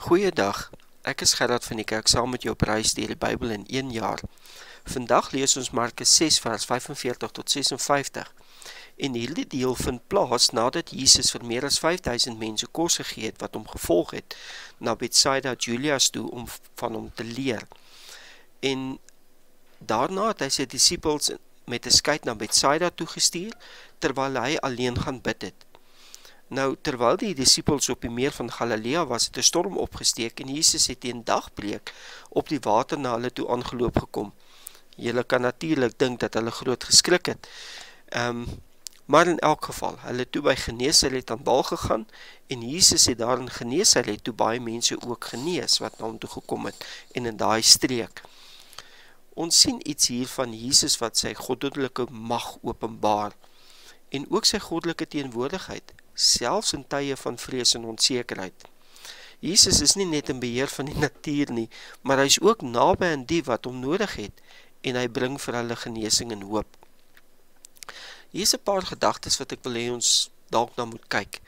Goeiedag, ek is Gerard van die kerk saam met jou op reis deur die Bybel in 1 jaar. Vandag lees ons Markus 6 vers 45 tot 56. En hierdie deel vind plaas nadat Jesus vir meer as 5000 mense kos gegee het wat hom gevolg het na Bethsaida Julias toe om van hom te leer. En daarna het hy sy disippels met 'n skei na Bethsaida toegestuur terwyl hy alleen gaan bid het. Nou, terwyl die disippels op die meer van Galilea was, het 'n storm opgesteek en Jesus het teen dagbreek op die water na hulle toe aangeloop gekom. Julle kan natuurlik dink dat hulle groot geskrik het. Maar in elk geval, hulle toe by Genesaret aan wal gegaan en Jesus het daar in Genesaret toe baie mense ook genees wat na hom toe gekom het en in daai streek. Ons sien iets hier van Jesus wat sy goddelike mag openbaar en ook sy goddelike teenwoordigheid, selfs in tye van vrees en onsekerheid. Jesus is nie net in beheer van die natuur nie, maar hy is ook naby aan die wat hom nodig het en hy bring vir hulle genesing en hoop. Hier is 'n paar gedagtes wat ek wil hê ons dalk na moet kyk.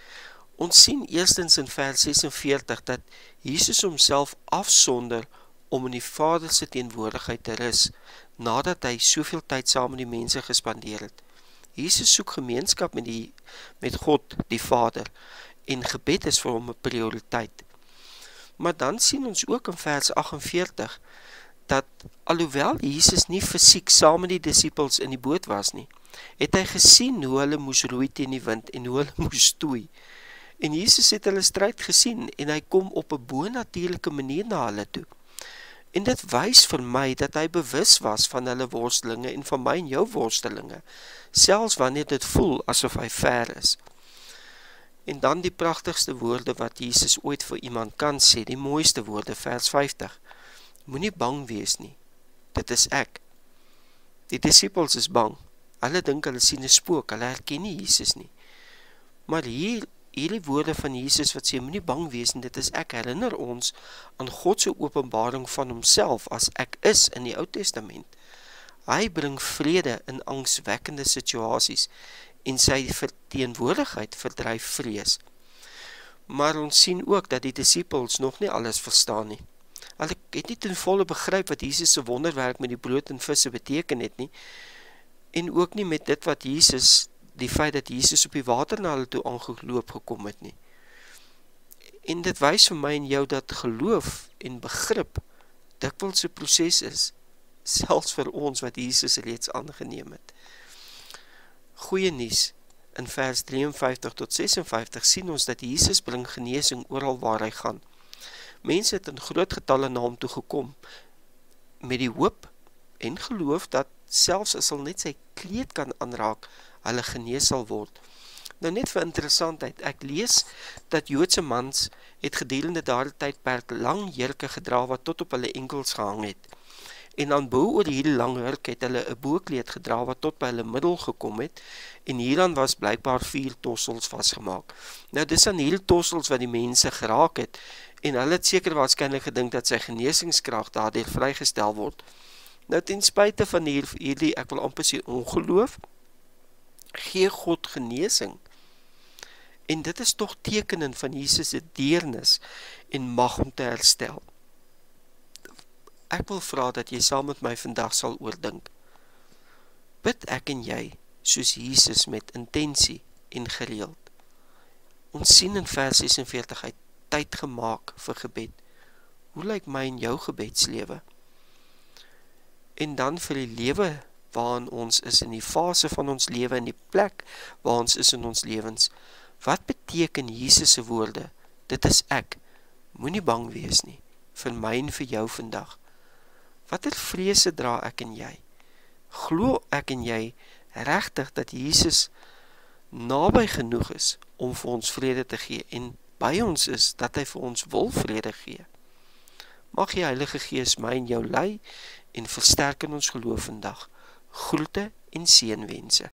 Ons sien eerstens in vers 46 dat Jesus homself afsonder om in die Vader se teenwoordigheid te rus, nadat hy soveel tyd saam met die mense gespandeer het. Jesus soek gemeenskap met God, die Vader, en gebed is vir hom 'n prioriteit. Maar dan sien ons ook in vers 48, dat alhoewel Jesus nie fisiek saam met die disippels in die boot was nie, het hy gesien hoe hulle moes roei teen die wind en hoe hulle moes stoei. En Jesus het hulle stryd gesien en hy kom op 'n bonatuurlike manier na hulle toe. En dit wys vir my dat hy bewus was van hulle worstelinge en van my en jou worstelinge, selfs wanneer dit voel asof hy ver is. En dan die pragtigste woorde wat Jesus ooit vir iemand kan sê, die mooiste woorde, vers 50. Moenie bang wees nie, dit is ek. Die disippels is bang, hulle dink hulle sien 'n spook, hulle herken nie Jesus nie. Maar hierdie woorde van Jesus wat sê, moenie bang wees nie, dit is ek, herinner ons aan God se openbaring van homself as ek is in die Ou Testament. Hy bring vrede in angswekkende situasies en sy verteenwoordigheid verdryf vrees. Maar ons sien ook dat die disippels nog nie alles verstaan nie. Hulle het nie ten volle begryp wat Jesus se wonderwerk met die brood en visse beteken het nie, en ook nie met dit wat die feit dat Jesus op die water na hulle toe aangeloop gekom het nie. En dit wys vir my en jou dat geloof en begrip dikwels 'n proses is, selfs vir ons wat Jesus reeds aangeneem het. Goeie nuus, in vers 53 tot 56 sien ons dat Jesus bring genesing oral waar hy gaan. Mense het in groot getalle na hom toe gekom, met die hoop en geloof dat selfs as hulle net sy kleed kan aanraak, hulle genees sal word. Nou net vir interessantheid, ek lees dat Joodse mans het gedurende daardie tydperk lang jurke gedra wat tot op hulle enkels gehang het. En dan bo oor hierdie lang hurk het hulle 'n boekleed gedra wat tot by hulle middel gekom het, en hieraan was blykbaar 4 tossels vasgemaak. Nou dis aan hierdie tossels wat die mense geraak het, en hulle het seker waarskynlik gedink dat sy genesingskrag daardeur vrygestel word. Nou ten spyte van hierdie, ek wil amper sê ongeloof, gee God genesing. En dit is tog tekenen van Jesus se deernis en mag om te herstel. Ek wil vra dat jy saam met my vandag sal oordink. Bid ek en jy soos Jesus met intensie en gereeld. Ons sien in vers 46 hy tyd gemaak vir gebed. Hoe lyk my en jou gebedslewe? En dan vir die lewe waarin ons is, in die fase van ons lewe, in die plek waar ons is in ons lewens. Wat beteken Jesus se woorde? Dit is ek. Moenie bang wees nie, vir my en vir jou vandag. Watter vrese dra ek en jy? Glo ek en jy regtig dat Jesus naby genoeg is om vir ons vrede te gee en by ons is dat hy vir ons wil vrede gee? Mag die Heilige Gees my en jou lei en versterk in ons geloof vandag. Groete en seënwense.